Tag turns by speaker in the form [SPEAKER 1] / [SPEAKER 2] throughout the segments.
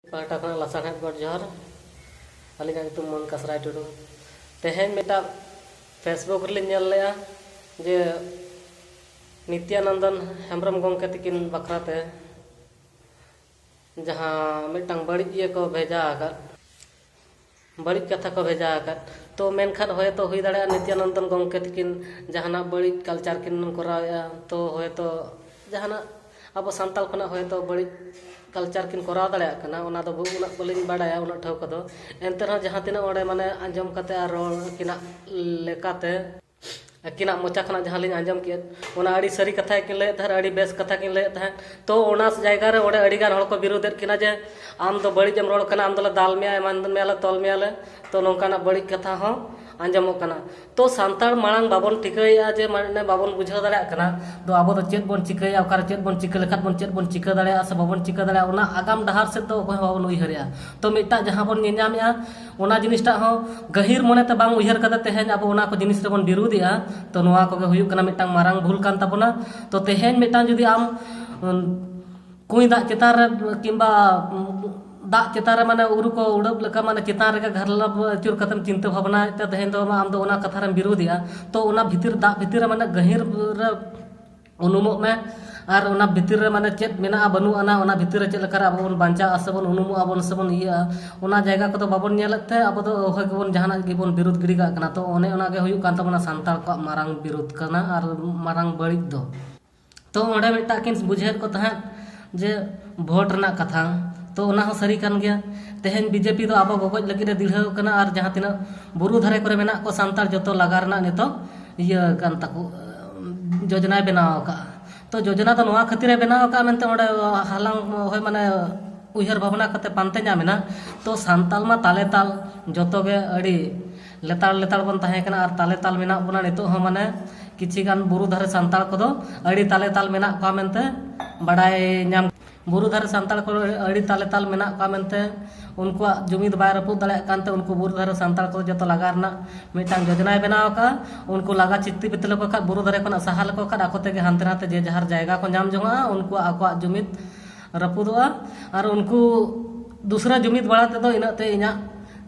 [SPEAKER 1] पाटा खन लासानहेद गड जोहर अलिंगा ᱧᱩᱛᱩᱢ ᱢᱚᱱ ᱠᱟᱥᱨᱟᱭ ᱴᱩᱰᱩ तेहें मेटा फेसबुक रे नेल लेया जे नित्यानंदन हेम्ब्रम गंके तकिन बखराते जहाँ मिटंग बड़िज ये को भेजा आकर बड़िज कथा को भेजा आकर तो मेनखान होय तो हुई दाड़े नित्यानंदन गंके तकिन जहाना बड़िज कल्चर किन कराया तो होय तो जहाना अब सांताल खना होय तो बड़िज कल्चर किन कराव दाड़े कना ओना दो उना बलिन बाडाया उना ठौक दो एंते रह जहां तिना ओडे माने आंजम कते आ रोल किना लेकाते किना मोचा खना जहां लिन आंजम के ओना अड़ी सरी कथा किन ले था अड़ी बेस कथा किन ले था तो ओना जायगा रे ओडे अड़ी गान हड़ को विरोध किना जे आम दो बड़ी जम रोल कना आम दो दाल मिया मान मेला तोल मियाले तो नोंकाना बड़ी कथा हो आंजमो कना तो सांताल मांग बाबन टिकैया जे माने बाबन बुझाव दाड़े कना तो आबो तो चेत बोन चिकैया ओकार चेत बोन चिकै लेखात बोन चेत बोन चिकै दाड़े से बाबन चिकै दाड़े ओना आगाम डहार से तो ओय बाबन उयहरिया तो मिटा जहां बोन नेनामिया ओना जिनिसटा हो गहिर मनेते बांग उयहर कदा तेहेन आबो ओना को जिनिस रे बोन विरोधिया तो नोआ को हुयुक कना मिटांग मारांग भूल कान ताबोना तो तेहेन मिटांग जुदी आम कुई दा चेतार किंबा दा चेतार माने उरु को उड़ब लका माने चेतान रे घर लब चुर कतम चिंता भावना ते तेहेन दो आम दो ओना कथा रे विरोधिया तो ओना भितिर दा भितिर माने गहिर रे उनुमो में और ओना भितिर रे माने चेत मेना बनु आना ओना भितिर रे चेत लकार अब बोन बांचा असबन उनुमो आबन सबन इया ओना जायगा को तो बाबन नेलते अब तो होय गबन जहाना गिबन विरोध गिरी का कना तो ओने ओना गे हुयुक कान ताबना सांताल को मारांग विरोध कना और मारांग बड़िज दो तो ओंडे मिटा किन बुझेत को तहा जे भोट रना कथा तो ओना हो सरी कान गया तेहेन बीजेपी तो अब गगज लगी रे दिलह कना और जहां तिना बुरु धरे करे मेना को सांताल जतो लगा रना नितो इया कान ताको योजना बनाव का तो योजना तो नोआ खातिर बनाव का मेनते ओंडे हालांग होय माने उयहर भावना कते पानते जामिना तो सांताल मा ताले ताल जतो गे अड़ी लेताल लेताल बन ताहे कना और ताले ताल मेना बना नितो हो माने किछि गान बुरु धरे सांताल को दो अड़ी ताले ताल मेना का मेनते बड़ाय नाम बुरु धरे सांताल को अड़ी ताले ताल मेना का मेनते उनको जुमिद बाय रपु दाड़े कानते उनको बुरु धरे सांताल को जतो लगा रना मिटांग योजना बनाव का उनको लगा चित्ती बितल को खा बुरु धरे कोना सहाल को खा आकोते गे हांते नाते जे जहार जायगा को नाम जोंगा उनको आको जुमिद रपुदोआ और उनको दूसरा जुमिद बड़ाते दो इनाते इना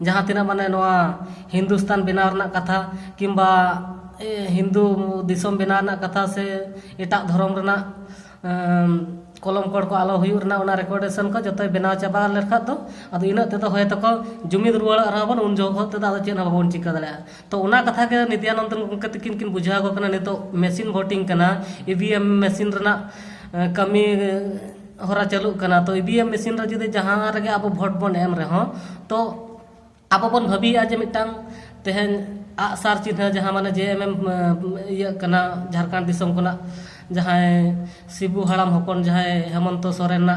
[SPEAKER 1] जहां तिना माने नोआ हिंदुस्तान बनाव रना कथा किंबा हिंदू दिसम बनाव रना कथा से एटा धर्म रना कलम कोड को आलो हुयुर ना ओना रिकॉर्डेशन को जतो बनाव चाबा लेखा तो अद इना ते तो होय तको जुमिद रुवाळ रहबन उन जो होते दा चेन बाबन चिका दले तो ओना कथा के नित्यानंदन गंके तकिन किन बुझा गो कना नितो मशीन वोटिंग कना ईवीएम मशीन रना कमी होरा चालू कना तो ईवीएम मशीन रे जदि जहां रे अब वोट बन एम रे हो तो अब बन भाबी आज मिटांग तेहेन आसार चिन्ह जहां माने जेएमएम इया कना झारखंड दिसम कोना जहां शिबू हड़ाम हपन जहां हेमंत सोरेन ना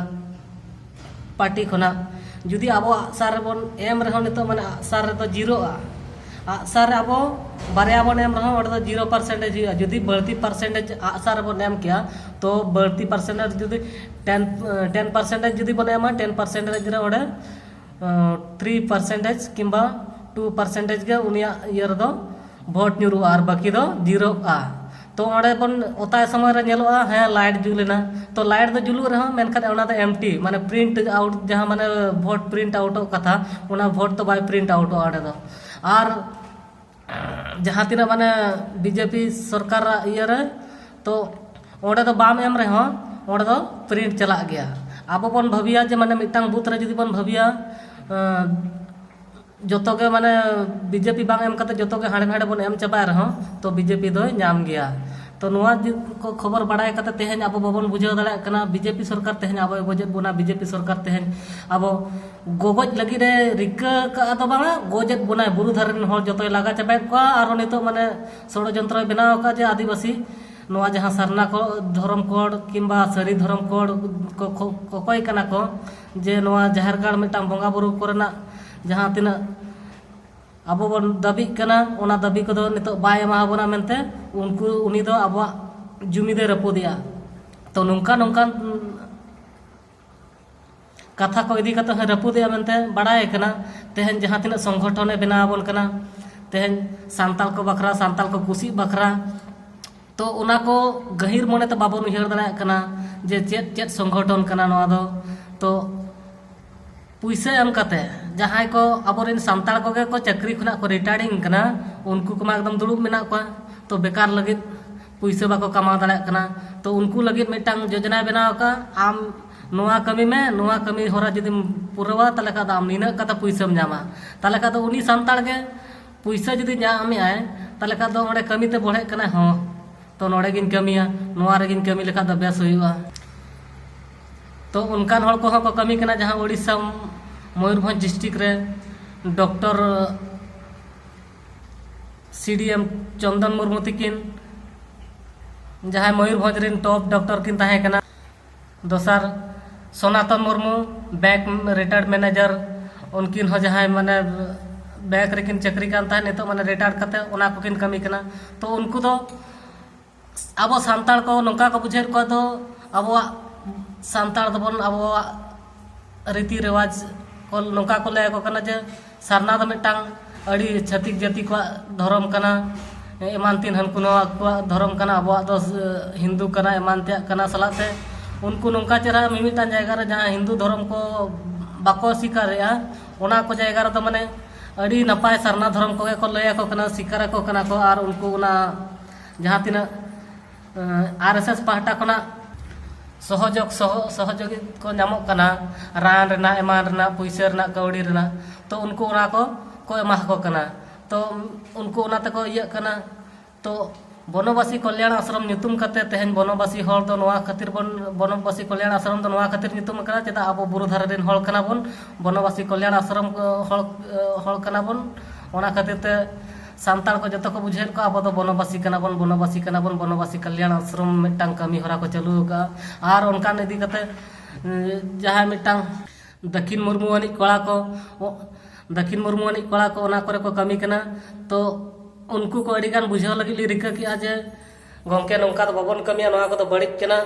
[SPEAKER 1] पार्टी खना जुदी अब आसार बन एम रहो नितो माने आसार तो जीरो आसार अब बारे बन एम रहो ओडे 0% हुआ जुदी बढ़ती परसेंटेज आसार बन एम किया तो बढ़ती परसेंटेज जुदी 10% जुदी बन एम 10% रे ओडे 3% किंबा 2% गे उनिया इयर दो वोट न्यूरु और बाकी दो जीरो तो ओडे बन ओताय समय रे नेलोआ है लाइट जुलेना तो लाइट दो जुलु रहो मेनखान ओना तो एमटी माने प्रिंट आउट जहां माने वोट प्रिंट आउट कथा ओना वोट तो बाय प्रिंट आउट ओडे दो और जहां तिना माने बीजेपी सरकार इयर रे तो ओडे तो बाम एम रे हो ओडे दो प्रिंट चला गया अब बन भबिया जे माने मिटांग बूथ रे जदी बन भबिया जतो के माने बीजेपी बांग एम कते जतो के हाड़े हाड़े बन एम चाबाय रहो तो बीजेपी दो नाम गया तो नोआ को खबर बाड़ाय कते तेहेन अब बाबन बुझाव दाड़े कना बीजेपी सरकार तेहेन अब बजेट बोना बीजेपी सरकार तेहेन अब गोगज लगी रे रिका का तो बांगा गोजेट बोना बुरु धरन होर जतो लगा चाबाय को और नितो माने षडयंत्र बनाव का जे आदिवासी नोआ जहां सरना को धर्म कोड किंबा सरी धर्म कोड को कोय कना को जे नोआ जहरगाड़ मिटांग बंगा बुरु कोरना जहां तिना अब बन दाबी कना ओना दाबी को दो नितो बाय एमा बोना मेनते उनको उनी दो अब जुमिदे रपुदिया तो नोंका नोंका कथा को इदी कते रपुदिया मेनते बड़ाय कना तेहेन जहां तिना संगठन बनाव बन कना तेहेन सांताल को बखरा सांताल को कुसी बखरा तो ओना को गहिर मने तो बाबन उयहर दाड़ा कना जे चेत चेत संगठन कना नोआ दो तो पुइसा एम कते जहां को अबोरेन सांताल कोगे को चाकरी खुना को रिटायरिंग कना उनको को एकदम दुड़ुब मेना को तो बेकार लगित पुइसा बाको कमा दाड़ा कना तो उनको लगित मिटांग योजना बनाव का आम नोआ कमी में नोआ कमी होरा जदि पुरवा तले का आम निना कता पुइसाम जामा तले का उनी सांताल के पुइसा जदि जामे आए तले का ओंडे कमी ते बढ़े कना हो तो नोड़े गिन कमिया नोआ रे गिन कमी लेखा द बेस हुआ तो उनकान हड़ को को कमी कना जहां ओडिशा मयूरभंज डिस्ट्रिक्ट रे डॉक्टर CDM चंदन मुर्मू तकिन जहां मयूरभंज रिन टॉप डॉक्टर किन ताहे कना दोसर सनातन मुर्मू बैंक रिटायर्ड मैनेजर उनकिन हो जहां माने बैंक रेकिन चाकरी कान ताहे नितो माने रिटायर्ड कते ओना को किन कमी कना तो उनको तो अब सांताल को नौका को बुझे को तो अब सांताल दबन अब रीति रिवाज को नौका को ले को कना जे सरना द मिटांग अड़ी छतिक जाति को धर्म कना एमान तीन हनको को धर्म कना अब दो हिंदू कना एमान ते कना सलाते उनको नौका चेहरा मिमिटान जायगा रे जहां हिंदू धर्म को बाको स्वीकारेया ओना को जायगा रे तो माने अड़ी नपाय सरना धर्म को लय को कना स्वीकार को कना को और उनको ओना जहां तीना RSS पाहटा कोना सहयोगी को नामक कना रान रेना एमान रेना पुइसा रेना कौड़ी रेना तो उनको ओना को एमा को कना तो उनको ओना तको इया कना तो बनवासी कल्याण आश्रम ᱧᱩᱛᱩᱢ कते तेहन बनवासी हर दो नोआ खातिर बन बनवासी कल्याण आश्रम दो नोआ खातिर ᱧᱩᱛᱩᱢ कना चेदा अब बुरु धारा दिन हर कना बन बनवासी कल्याण आश्रम हर कना बन ओना खातिर ते सांताल को जतो को बुझेर को अब बनवासी कना बन बनवासी कल्याण आश्रम मिटांग कमी हरा को चालू का और उनका नदी कते जहां मिटांग दक्षिण मुर्मू वाली कला को दक्षिण मुर्मू वाली कला को ओना करे को कमी कना तो उनको को अड़ीगान बुझाव लगी ली रिका कि आज गंके नौका तो बाबन कमिया नोआ को तो बड़ी कना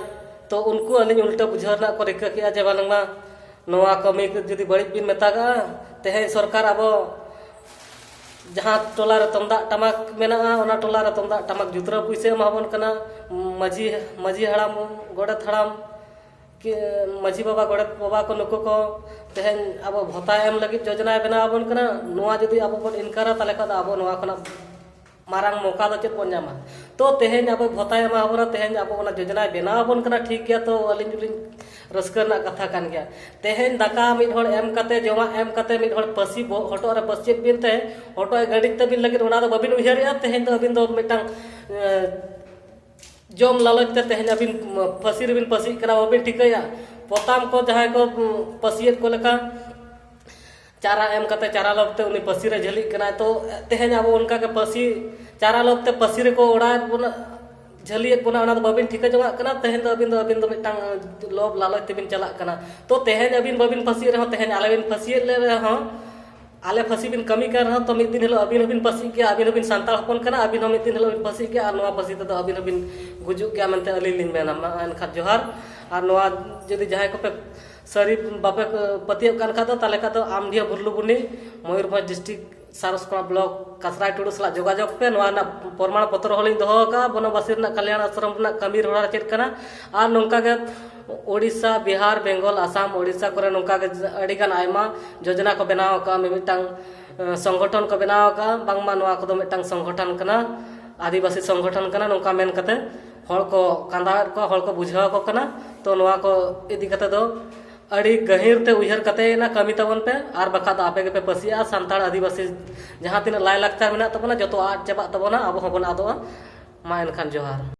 [SPEAKER 1] तो उनको अली उल्टा बुझाव ना को रिका कि आज बालंगमा नोआ कमी जदि बड़ी बिन मेतागा तेहे सरकार अब जहां टोला रे तमदा टमाक मेना ओना टोला रे तमदा टमाक जुतरा पुइसे माबन कना मजी हड़ाम गोड़त हड़ाम कि मजी बाबा गोड़त बाबा को नुको को तेहन अब भत्ता एम लगी योजना बना आबन कना नोआ जदि अब बन इनकारा तले का अब नोआ खना मारांग मौका दो चेत बन जामा तो तेहन अब भत्ता एम आबना तेहन अब ओना योजना बना आबन कना ठीक गया तो अलिन जुलिन रस्कर ना कथा कान गया तेहन दाका मिद हड़ एम कते जमा एम कते मिद हड़ पसी हटो रे पसित बिनते हटो गाड़ी ते बिन लगे ओना दो बबिन उहरिया तेहन दो अबिन दो मिटांग जम लालच ते तेहन अबिन फसी रे बिन पसी करा अबिन ठिकया पोताम को जहां को पसियत को लेका चारा एम कते चारा लबते उनी पसी रे झली कना तो तेहन अब उनका के पसी चारा लबते पसी रे को ओड़ा बना झलियत बना ओना बबिन ठिका जमा कना तेहन दो अबिन दो मिटांग लोभ लालच तेबिन चला कना तो तेहन अबिन बबिन फसी रे तेहन आले बिन फसी ले हो आले फसी बिन कमी कर रहा तो मिद दिन हेलो अबिन बिन फसी के अबिन बिन सांताल हपन कना अबिन मिद दिन हेलो बिन फसी के और नोआ फसी तो अबिन बिन गुजु के मनते अली लिन मेना एनखा जोहार और नोआ जदि जहां को पे सरी बापे पतिय कान खा ताले का तो आमडिया बुरलुबुनी मयूरभंज डिस्ट्रिक्ट सारसकोड़ा ब्लॉक कसराय टुडू सला जोगाजोग पे नोआ ना प्रमाण पत्र होलिन दोहो का बनवासी ना कल्याण आश्रम ना कमी रोड़ा चेत कना और नोंका के ओडिशा बिहार बेंगल आसाम ओडिशा करे नोंका के अड़ीगान आयमा योजना को बनाव का मिमिटांग संगठन को बनाव का बांगमा नोआ को दो मिटांग संगठन कना आदिवासी संगठन कना नोंका मेन कते हड़ को कांदार को हड़ को बुझाव को कना तो नोआ को इदी कते दो अड़ी गहिर ते उहर कते ना कमी तबन पे और बखा द आपे के पे पसिया सांताल आदिवासी जहां तीन लाय लाक्चार मेना तबना जतो आज चबा तबना अब हबन आदोआ मा एनखान जोहार।